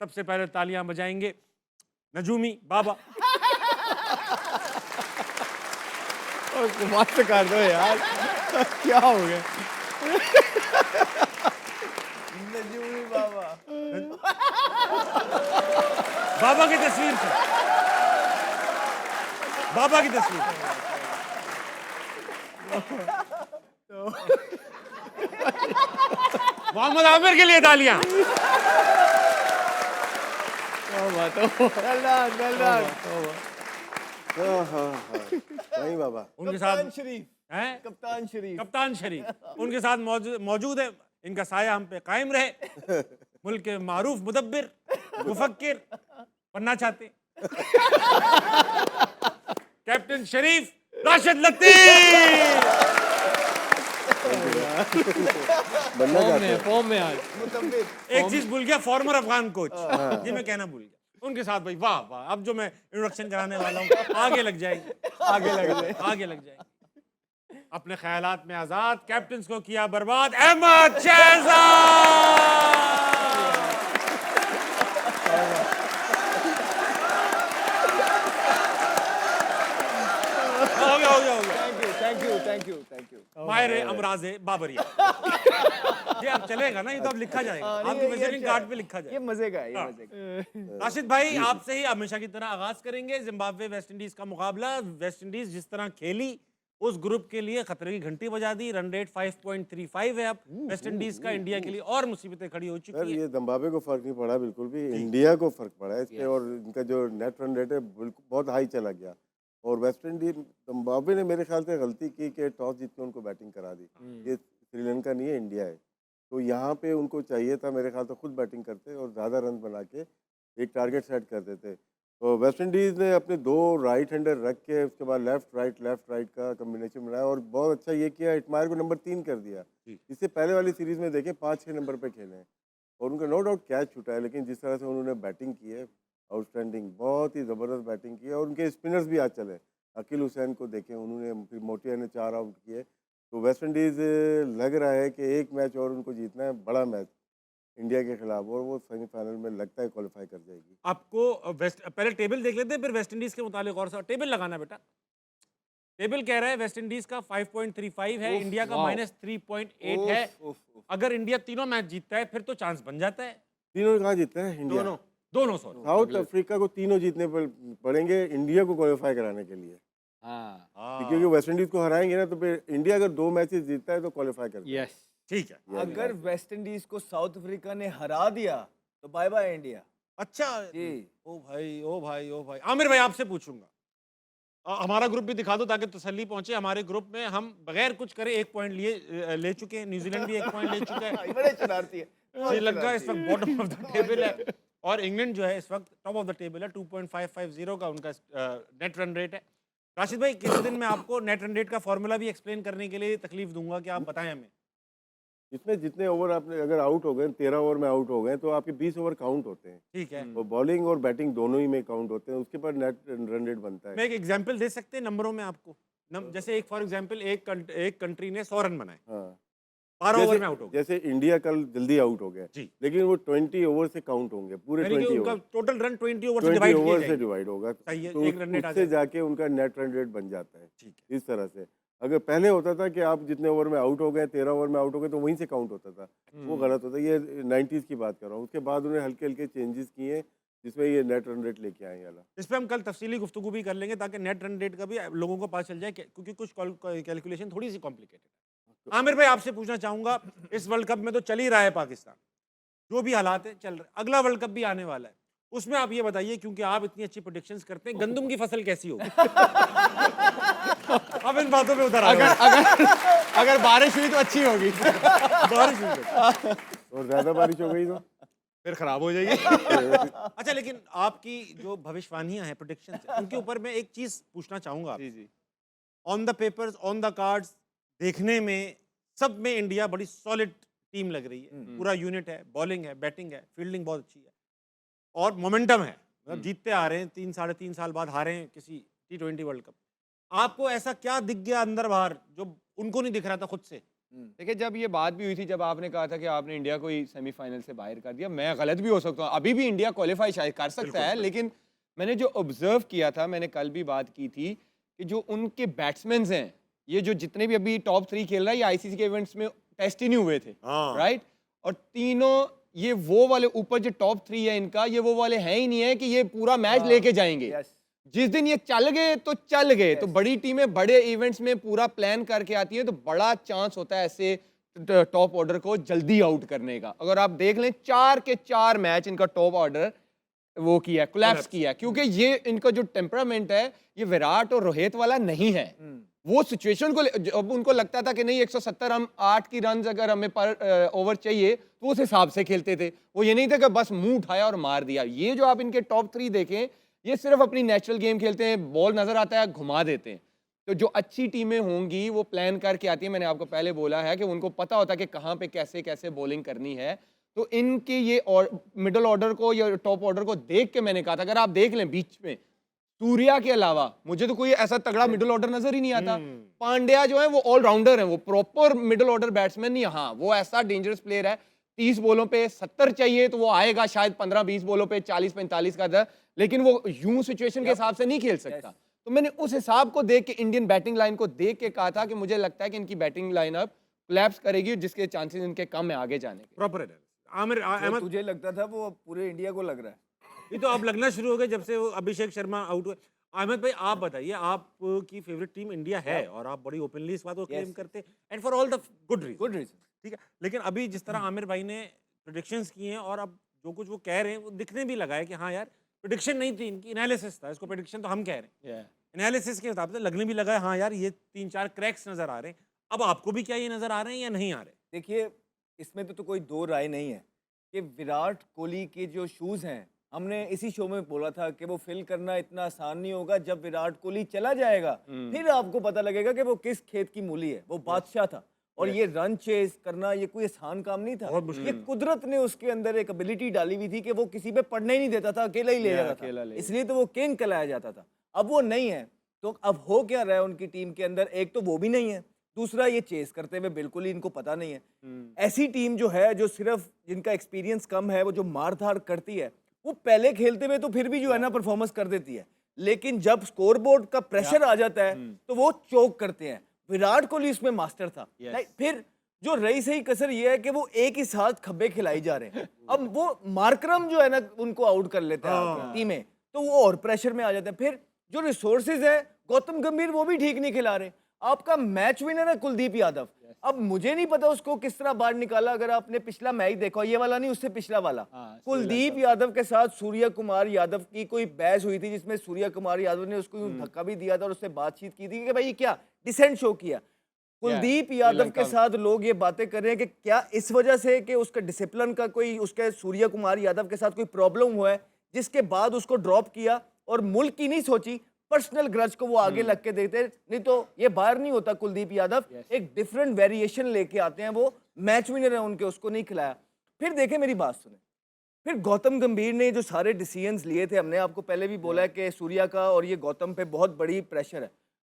सबसे पहले तालियां बजाएंगे नजूमी बाबा। और कुमार से कर दो यार, क्या हो गया? नजूमी बाबा। बाबा की तस्वीर से, बाबा की तस्वीर से। मोहम्मद आमिर के लिए तालियां। बात हो। Well done. नहीं बाबा, उनके कप्तान साथ शरीफ, हैं कप्तान शरीफ। कप्तान शरीफ उनके साथ मौजूद है। इनका साया हम पे कायम रहे। मुल्क के मारूफ मुदब्बिर, मुफक्किर बनना चाहते कैप्टन शरीफ राशिद लतीफ। बनना चाहते हैं। फॉर्म में आज मुतब्बिर। एक चीज भूल गया, फॉर्मर अफगान कोच, ये मैं कहना भूल गया। उनके साथ भाई वाह वाह, अब जो मैं इंट्रोडक्शन कराने वाला हूँ आगे लग जाएगी, आगे लग जाए। आगे लग जाएगी। अपने ख्यालात में आजाद, कैप्टन को किया बर्बाद, अहमद शहजाद। हो गया हो गया हो गया। Thank you. माहिर अमराजे बाबरिया। ये अब चलेगा ना, ये तो अब लिखा जाएगा, आपके विजिटिंग कार्ड पे लिखा ये जाएगा। मजे का है, ये हाँ। मजे का। राशिद भाई, आपसे ही हमेशा की तरह आगाज करेंगे। जिम्बाब्वे वेस्ट इंडीज का मुकाबला, वेस्ट इंडीज जिस तरह खेली उस ग्रुप के लिए खतरे की घंटी बजा दी। रन रेट 5.35 है अब वेस्ट इंडीज का। इंडिया के लिए और मुसीबतें खड़ी हो सर चुकी है। ये जिम्बाब्वे को फर्क नहीं पड़ा बिल्कुल भी, इंडिया को फर्क पड़ा है इस पे। और इनका जो नेट रन रेट है बिल्कुल बहुत हाई चला गया। और वेस्ट इंडीज, जिम्बाब्वे ने मेरे ख्याल से गलती की कि टॉस जीत के उनको बैटिंग करा दी। ये श्रीलंका नहीं है, इंडिया है। तो यहाँ पे उनको चाहिए था मेरे ख्याल से खुद बैटिंग करते और ज़्यादा रन बना के एक टारगेट सेट कर देते। तो वेस्ट इंडीज़ ने अपने 2 राइट हैंडर रख के उसके बाद लेफ्ट राइट का कम्बिनेशन बनाया और बहुत अच्छा ये किया, इटमायर को नंबर 3 कर दिया। इससे पहले वाली सीरीज़ में देखें 5-6 नंबर पे खेले हैं और उनका नो डाउट कैच छूटा है, लेकिन जिस तरह से उन्होंने बैटिंग की है आउटस्टैंडिंग, बहुत ही ज़बरदस्त बैटिंग की है। और उनके स्पिनर्स भी आज चले, अकील हुसैन को देखें उन्होंने, फिर मोटिया ने 4 आउट किए। तो वेस्ट इंडीज़ लग रहा है कि एक मैच और उनको जीतना है, बड़ा मैच इंडिया के खिलाफ, और वो सेमीफाइनल में लगता है क्वालिफाई कर जाएगी। आपको पहले टेबल देख लेते हैं, फिर वेस्ट इंडीज के मुतालिक और सा टेबल लगाना बेटा। टेबल कह रहा है वेस्ट इंडीज का 5.35 है, इंडिया का -3.8 है। अगर इंडिया तीनों मैच जीतता है फिर तो चांस बन जाता है। तीनों कहाँ जीतते हैं? इंडिया, दोनों सॉरी। साउथ अफ्रीका को तीनों जीतने पड़ेंगे इंडिया को क्वालिफाई कराने के लिए। क्योंकि वेस्ट इंडीज को हराएंगे ना, तो फिर इंडिया अगर 2 मैचेस जीतता है तो क्वालिफाई करता है। यस, ठीक है। अगर वेस्ट इंडीज को साउथ अफ्रीका ने हरा दिया तो बाय बाय इंडिया। अच्छा जी। ओ भाई आमिर भाई, आपसे पूछूंगा, हमारा ग्रुप भी दिखा दो ताकि तसल्ली पहुंचे। हमारे ग्रुप में हम बगैर कुछ करे 1 पॉइंट ले चुके हैं। न्यूजीलैंड भी 1 पॉइंट ले चुका है। बड़े शरारती है। श्रीलंका इस वक्त बॉटम ऑफ द टेबल है और इंग्लैंड जो है इस वक्त टॉप ऑफ द टेबल है। 2.550 का उनका नेट रन रेट है। राशिद भाई, किसी दिन मैं आपको नेट रन रेट का फॉर्मूला भी एक्सप्लेन करने के लिए तकलीफ दूंगा कि आप बताएं हमें। इसमें जितने ओवर आपने अगर आउट हो गए, 13 ओवर में आउट हो गए, तो आपके 20 ओवर काउंट होते हैं। ठीक है, और बॉलिंग और बैटिंग दोनों ही में काउंट होते हैं, उसके बाद नेट रन रेट बनता है। मैं एक एग्जांपल दे सकते हैं नंबरों में आपको। जैसे एक फॉर एग्जांपल एक कंट्री ने 100 रन बनाए, हाँ, 12 ओवर में आउट हो गए। जैसे इंडिया कल जल्दी आउट हो गया जी। लेकिन वो 20 ओवर से काउंट होंगे, पूरे यानी कि 20 उनका ओवर, टोटल रन 20 ओवर से 20 डिवाइड ओवर किए से जाएंगे। डिवाइड होगा। सही है, तो एक रन रेट आ उससे जाएगा। जाके उनका नेट रन रेट बन जाता है। ठीक है। इस तरह से अगर पहले होता था कि आप जितने ओवर में आउट हो गए, 13 ओवर में आउट हो गए, तो वहीं से काउंट होता था, वो गलत होता है। ये 90s की बात कर रहा हूँ। उसके बाद उन्हें हल्के हल्के चेंजेस किए जिसमें ये नेट रन रेट लेके आए वाला। इस पे हम कल तफसीली गुफ्तगू भी कर लेंगे ताकि नेट रन रेट का भी लोगों को पता चल जाए, क्योंकि कुछ कैलकुलेशन थोड़ी सी कॉम्प्लिकेटेड है। आमिर भाई, आपसे पूछना चाहूंगा, इस वर्ल्ड कप में तो चल ही रहा है पाकिस्तान, जो भी हालात है चल रहे, अगला वर्ल्ड कप भी आने वाला है, उसमें आप ये बताइए, क्योंकि आप इतनी अच्छी प्रेडिक्शंस करते हैं, गंदम की फसल कैसी होगी? अब इन बातों पे उतर अगर बारिश हुई तो अच्छी होगी। बारिश हुई तो। और ज़्यादा बारिश हो गई तो फिर खराब हो जाएगी। अच्छा, लेकिन आपकी जो भविष्यवाणियां हैं, प्रेडिक्शंस हैं, उनके ऊपर मैं एक चीज पूछना चाहूंगा। जी। On the papers, on the cards, देखने में सब में इंडिया बड़ी सॉलिड टीम लग रही है। पूरा यूनिट है, बॉलिंग है, बैटिंग है, फील्डिंग बहुत अच्छी है और मोमेंटम है। मतलब जीतते आ रहे हैं, 3-3.5 साल बाद हारे हैं किसी T20 वर्ल्ड कप। आपको ऐसा क्या दिख गया अंदर बाहर जो उनको नहीं दिख रहा था खुद से? देखिए जब ये बात भी हुई थी, जब आपने कहा था कि आपने इंडिया को ही सेमीफाइनल से बाहर कर दिया, मैं गलत भी हो सकता हूँ, अभी भी इंडिया क्वालिफाई शायद कर सकता है, लेकिन मैंने जो ऑब्जर्व किया था, मैंने कल भी बात की थी कि जो उनके बैट्समैन हैं, ये जो जितने भी अभी टॉप 3 खेल रहा है, ये आईसीसी के इवेंट्स में टेस्ट ही नहीं हुए थे, हाँ। राइट? और तीनों ये वो वाले ऊपर जो टॉप 3 है इनका, ये वो वाले हैं ही नहीं है कि ये पूरा मैच लेके जाएंगे। यस जिस दिन ये चल गए तो चल गए। तो बड़ी टीमें बड़े इवेंट्स में पूरा प्लान करके आती हैं, तो बड़ा चांस होता है ऐसे टॉप ऑर्डर को जल्दी आउट करने का। अगर आप देख लें 4 के 4 मैच इनका टॉप ऑर्डर वो किया, कोलैप्स किया, क्योंकि ये इनका जो टेम्परामेंट है ये विराट और रोहित वाला नहीं है। वो सिचुएशन को अब उनको लगता था कि नहीं 170 हम 8 की रन अगर हमें पर ओवर चाहिए तो उस हिसाब से खेलते थे। वो ये नहीं था कि बस मुंह उठाया और मार दिया। ये जो आप इनके टॉप 3 देखें, ये सिर्फ अपनी नेचुरल गेम खेलते हैं, बॉल नजर आता है घुमा देते हैं। तो जो अच्छी टीमें होंगी वो प्लान करके आती है। मैंने आपको पहले बोला है कि उनको पता होता है कि कहाँ पे कैसे कैसे बॉलिंग करनी है। तो इनके ये और मिडिल ऑर्डर को या टॉप ऑर्डर को देख के मैंने कहा था, अगर आप देख लें बीच में सूर्या के अलावा मुझे तो कोई ऐसा तगड़ा मिडिल ऑर्डर नजर ही नहीं आता। पांड्या जो है वो ऑलराउंडर है, वो प्रॉपर मिडिल ऑर्डर बैट्समैन नहीं। हाँ वो ऐसा डेंजरस प्लेयर है, 30 बॉलों पे 70 चाहिए तो वो आएगा शायद 15-20 बॉलों पे 40-45 का दर, लेकिन वो यूं सिचुएशन के हिसाब से नहीं खेल सकता। तो मैंने उस हिसाब को देख के इंडियन बैटिंग लाइन को देख के कहा था कि मुझे लगता है कि इनकी बैटिंग लाइनअप कोलैप्स करेगी, जिसके चांसेस इनके कम है आगे जाने के। प्रॉपर है। आमिर जो अहमद, तुझे लगता था वो अब पूरे इंडिया को लग रहा है। ये तो अब लगना शुरू हो गया जब से वो अभिषेक शर्मा आउट हुए। अहमद भाई आप बताइए, आपकी फेवरेट टीम इंडिया है और आप बड़ी ओपनली इस बात को क्लेम करते हैं, and for all the good reason. Good reason. ठीक है, लेकिन अभी जिस तरह आमिर भाई ने प्रेडिक्शंस किए हैं और अब जो कुछ वो कह रहे हैं वो दिखने भी लगा है कि हाँ यार प्रेडिक्शन नहीं थी इनकी, एनालिसिस था। इसको प्रेडिक्शन तो हम कह रहे हैं, एनालिसिस के हिसाब से लगने भी लगा है हाँ यार ये 3-4 क्रैक्स नजर आ रहे हैं। अब आपको भी क्या ये नजर आ रहे हैं या नहीं आ रहे? देखिए इसमें तो कोई दो राय नहीं है कि विराट कोहली के जो शूज़ हैं, हमने इसी शो में बोला था कि वो फिल करना इतना आसान नहीं होगा। जब विराट कोहली चला जाएगा फिर आपको पता लगेगा कि वो किस खेत की मूली है। वो बादशाह था और ये रन चेस करना ये कोई आसान काम नहीं था। बहुत मुश्किल। ये कुदरत ने उसके अंदर एक एबिलिटी डाली हुई थी कि वो किसी पे पड़ने ही नहीं देता था, अकेला ही ले जाता अकेला था, ले। इसलिए तो वो किंग कहलाया जाता था। अब वो नहीं है, तो अब हो क्या रहा है उनकी टीम के अंदर? एक तो वो भी नहीं है, दूसरा ये चेस करते हुए बिल्कुल ही इनको पता नहीं है। ऐसी टीम जो है, जो सिर्फ जिनका एक्सपीरियंस कम है, वो जो मार धार करती है, वो पहले खेलते हुए तो फिर भी जो है ना परफॉर्मेंस कर देती है, लेकिन जब स्कोरबोर्ड का प्रेशर आ जाता है तो वो चोक करते हैं। विराट कोहली इसमें मास्टर था। फिर जो रही सही कसर ये है कि वो एक ही साथ खब्बे खिलाई जा रहे हैं। अब वो मार्करम जो है ना उनको आउट कर लेते हैं टीमें, तो वो और प्रेशर में आ जाते हैं। फिर जो रिसोर्सेज है, गौतम गंभीर वो भी ठीक नहीं खिला रहे। आपका मैच विनर है कुलदीप यादव। अब मुझे नहीं पता उसको किस तरह बाहर निकाला। अगर आपने पिछला मैच देखा, ये वाला नहीं उससे पिछला वाला, कुलदीप यादव के साथ सूर्य कुमार यादव की कोई बहस हुई थी जिसमें सूर्य कुमार यादव ने उसको धक्का भी दिया था और उससे बातचीत की थी कि भाई ये क्या डिसेंट शो किया। कुलदीप यादव के साथ लोग ये बातें कर रहे हैं कि क्या इस वजह से कि उसका डिसिप्लिन का कोई, उसके सूर्य कुमार यादव के साथ कोई प्रॉब्लम हुआ है जिसके बाद उसको ड्रॉप किया और मुल्क की नहीं सोची, पर्सनल ग्रज को वो आगे लग के देते। नहीं तो ये बाहर नहीं होता। कुलदीप यादव एक डिफरेंट वेरिएशन लेके आते हैं, वो मैच विनर है उनके, उसको नहीं खिलाया। फिर देखे मेरी बात सुने, फिर गौतम गंभीर ने जो सारे डिसीजंस लिए थे, हमने आपको पहले भी बोला है कि सूर्या का और ये गौतम पे बहुत बड़ी प्रेशर है।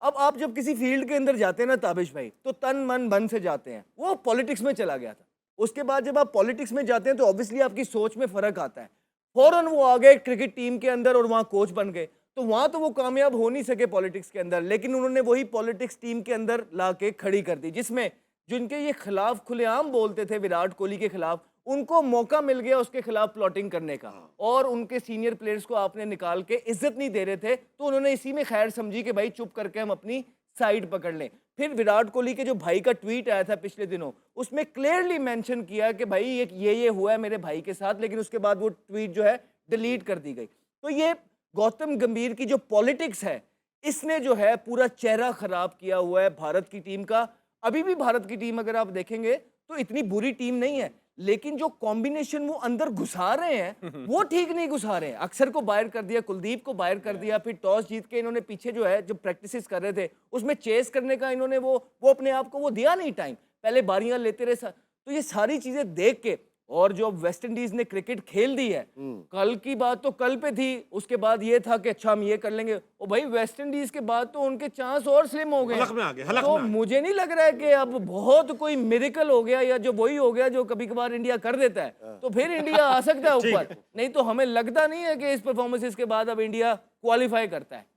अब आप जब किसी फील्ड के अंदर जाते हैं ना ताबिश भाई, तो तन मन बन से जाते हैं। वो पॉलिटिक्स में चला गया था। उसके बाद जब आप पॉलिटिक्स में जाते हैं तो ऑब्वियसली आपकी सोच में फर्क आता है। फौरन वो आ गए क्रिकेट टीम के अंदर और वहाँ कोच बन गए, तो वहां तो वो कामयाब हो नहीं सके पॉलिटिक्स के अंदर, लेकिन उन्होंने वही पॉलिटिक्स टीम के अंदर लाके खड़ी कर दी, जिसमें जिनके ये खिलाफ खुलेआम बोलते थे विराट कोहली के खिलाफ, उनको मौका मिल गया उसके खिलाफ प्लॉटिंग करने का। और उनके सीनियर प्लेयर्स को आपने निकाल के इज्जत नहीं दे रहे थे, तो उन्होंने इसी में खैर समझी कि भाई चुप करके हम अपनी साइड पकड़ लें। फिर विराट कोहली के जो भाई का ट्वीट आया था पिछले दिनों, उसमें क्लियरली मेंशन किया कि भाई ये हुआ है मेरे भाई के साथ, लेकिन उसके बाद वो ट्वीट जो है डिलीट कर दी गई। तो ये गौतम गंभीर की जो पॉलिटिक्स है, इसने जो है पूरा चेहरा खराब किया हुआ है भारत की टीम का। अभी भी भारत की टीम अगर आप देखेंगे तो इतनी बुरी टीम नहीं है, लेकिन जो कॉम्बिनेशन वो अंदर घुसा रहे हैं वो ठीक नहीं घुसा रहे हैं। अक्सर को बाहर कर दिया, कुलदीप को बाहर कर दिया, फिर टॉस जीत के इन्होंने पीछे जो है जब प्रैक्टिसेस कर रहे थे उसमें चेस करने का इन्होंने वो अपने आप को वो दिया नहीं टाइम, पहले बारियां लेते रहे। तो ये सारी चीजें देख के और जो अब वेस्ट इंडीज ने क्रिकेट खेल दी है, कल की बात तो कल पे थी, उसके बाद ये था कि अच्छा हम ये कर लेंगे, ओ भाई वेस्ट इंडीज के बाद तो उनके चांस और स्लिम हो गए। हलक में आ गए, हलक तो में आ गए। मुझे नहीं लग रहा है कि अब बहुत कोई मिरेकल हो गया या जो वही हो गया जो कभी कभार इंडिया कर देता है, तो फिर इंडिया आ सकता है ऊपर। नहीं तो हमें लगता नहीं है कि इस परफॉर्मेंसेस के बाद अब इंडिया क्वालिफाई करता है।